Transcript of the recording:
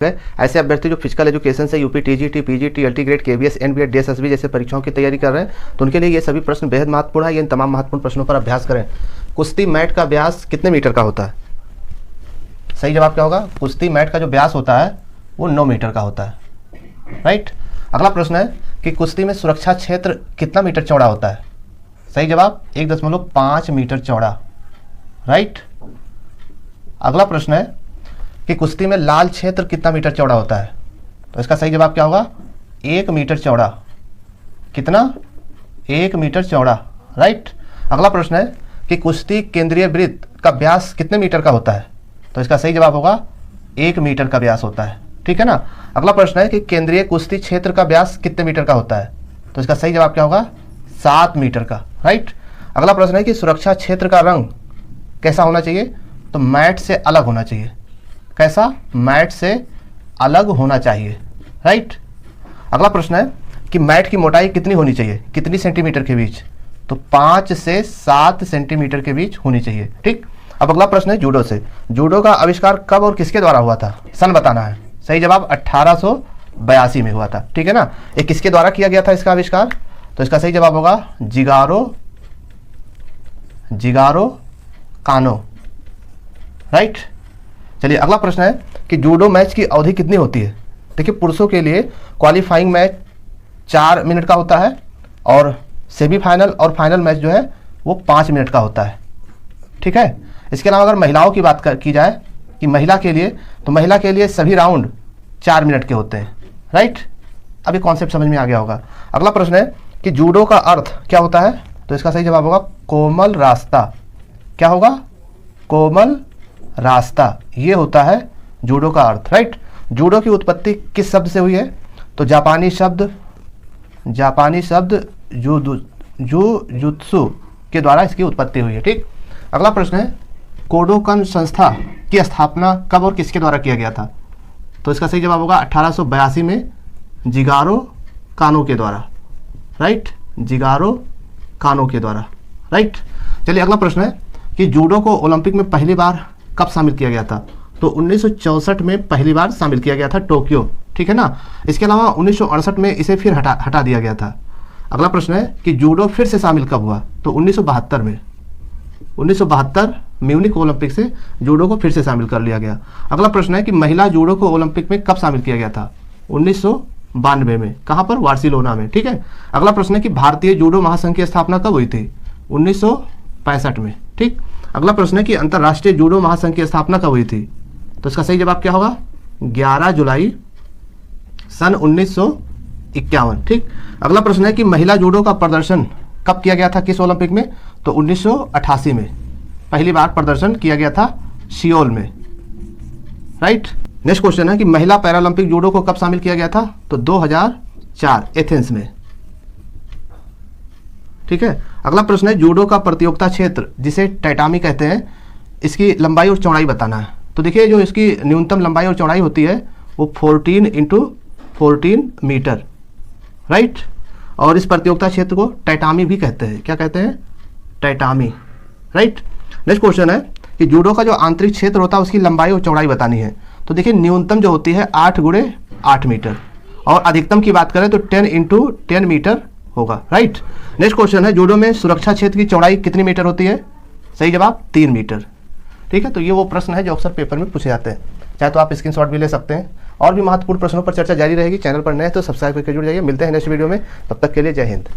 ऐसे अभ्यर्थी जो फिजिकल एजुकेशन से UP TGT PGT LT grade KVS एनबीएड डीएसएसबी जैसे परीक्षाओं की तैयारी कर रहे हैं तो उनके लिए ये सभी प्रश्न बेहद महत्वपूर्ण है। ये इन तमाम महत्वपूर्ण प्रश्नों पर अभ्यास करें। कुश्ती मैट का व्यास कितने मीटर का होता है? सही जवाब क्या होगा? कुश्ती मैट का जो व्यास होता है वो 9 मीटर का होता है। राइट। अगला प्रश्न है कि कुश्ती में सुरक्षा क्षेत्र कितना मीटर चौड़ा होता है? सही जवाब 1.5 मीटर चौड़ा। राइट। अगला प्रश्न है कि कुश्ती में लाल क्षेत्र कितना मीटर चौड़ा होता है? तो इसका सही जवाब क्या होगा? 1 मीटर चौड़ा। कितना? 1 मीटर चौड़ा। राइट। अगला प्रश्न है कि कुश्ती केंद्रीय वृत्त का व्यास कितने मीटर का होता है? तो इसका सही जवाब होगा 1 मीटर का व्यास होता है। ठीक है ना। अगला प्रश्न है कि केंद्रीय कुश्ती क्षेत्र का व्यास कितने मीटर का होता है? तो इसका सही जवाब क्या होगा? 7 मीटर का। राइट। अगला प्रश्न है कि सुरक्षा क्षेत्र का रंग कैसा होना चाहिए? तो मैट से अलग होना चाहिए। कैसा? मैट से अलग होना चाहिए। राइट। अगला प्रश्न है कि मैट की मोटाई कितनी होनी चाहिए, कितनी सेंटीमीटर के बीच? तो 5 से 7 सेंटीमीटर के बीच होनी चाहिए। ठीक। अब अगला प्रश्न है जूडो से। जूडो का आविष्कार कब और किसके द्वारा हुआ था? सन बताना है। सही जवाब 1882 में हुआ था। ठीक है ना। ये किसके द्वारा किया गया था इसका आविष्कार? तो इसका सही जवाब होगा जिगारो कानो। राइट। चलिए अगला प्रश्न है कि जूडो मैच की अवधि कितनी होती है? देखिए पुरुषों के लिए क्वालिफाइंग मैच 4 मिनट का होता है और सेमीफाइनल और फाइनल मैच जो है वो 5 मिनट का होता है। ठीक है। इसके अलावा अगर महिलाओं की बात की जाए कि महिला के लिए, तो महिला के लिए सभी राउंड 4 मिनट के होते हैं। राइट। अभी कॉन्सेप्ट समझ में आ गया होगा। अगला प्रश्न है कि जूडो का अर्थ क्या होता है? तो इसका सही जवाब होगा कोमल रास्ता। क्या होगा? कोमल रास्ता। ये होता है जूडो का अर्थ। राइट। जूडो की उत्पत्ति किस शब्द से हुई है? तो जापानी शब्द जुजुत्सु के द्वारा इसकी उत्पत्ति हुई है। ठीक। अगला प्रश्न है कोडोकन संस्था की स्थापना कब और किसके द्वारा किया गया था? तो इसका सही जवाब होगा 1882 में जिगारो कानो के द्वारा। राइट। जिगारो कानो के द्वारा। राइट। चलिए अगला प्रश्न है कि जूडो को ओलंपिक में पहली बार कब शामिल किया गया था? तो 1964 में पहली बार शामिल किया गया था टोक्यो। ठीक है ना। इसके अलावा 1968 में इसे फिर हटा दिया गया था। अगला प्रश्न है कि जूडो फिर से शामिल कब हुआ? तो 1972 में। 1972 म्यूनिक ओलंपिक से जूडो को फिर से शामिल कर लिया गया। अगला प्रश्न है कि महिला जूडो को ओलंपिक में कब शामिल किया गया था? 1992 में। कहाँ पर? बार्सिलोना में। ठीक है। अगला प्रश्न है कि भारतीय जूडो महासंघ की स्थापना कब हुई थी? 1965 में। ठीक। अगला प्रश्न है कि अंतर्राष्ट्रीय जूडो महासंघ की स्थापना कब हुई थी? तो इसका सही जवाब क्या होगा? 11 जुलाई सन 1951। ठीक। अगला प्रश्न है कि महिला जूडो का प्रदर्शन कब किया गया था, किस ओलंपिक में? तो 1988 में पहली बार प्रदर्शन किया गया था सियोल में। राइट। नेक्स्ट क्वेश्चन है कि महिला पैरालंपिक जूडो को कब शामिल किया गया था? तो 2004 एथेंस में। ठीक है। अगला प्रश्न है जूडो का प्रतियोगिता क्षेत्र जिसे टैटामी कहते हैं, इसकी लंबाई और चौड़ाई बताना है। तो देखिए जो इसकी न्यूनतम लंबाई और चौड़ाई होती है वो 14 × 14 मीटर। राइट। और इस प्रतियोगिता क्षेत्र को टैटामी भी कहते हैं। क्या कहते हैं? टैटामी। राइट। नेक्स्ट क्वेश्चन है कि जूडो का जो आंतरिक क्षेत्र होता है उसकी लंबाई और चौड़ाई बतानी है। तो देखिए न्यूनतम जो होती है 8 × 8 मीटर और अधिकतम की बात करें तो 10 × 10 मीटर होगा। राइट। नेक्स्ट क्वेश्चन है जूडो में सुरक्षा क्षेत्र की चौड़ाई कितनी मीटर होती है? सही जवाब 3 मीटर। ठीक है। तो ये वो प्रश्न है जो अक्सर पेपर में पूछे जाते हैं। चाहे तो आप स्क्रीनशॉट भी ले सकते हैं। और भी महत्वपूर्ण प्रश्नों पर चर्चा जारी रहेगी। चैनल पर नए तो सब्सक्राइब करके जुड़ जाइए। मिलते हैं नेक्स्ट वीडियो में। तब तक के लिए जय हिंद।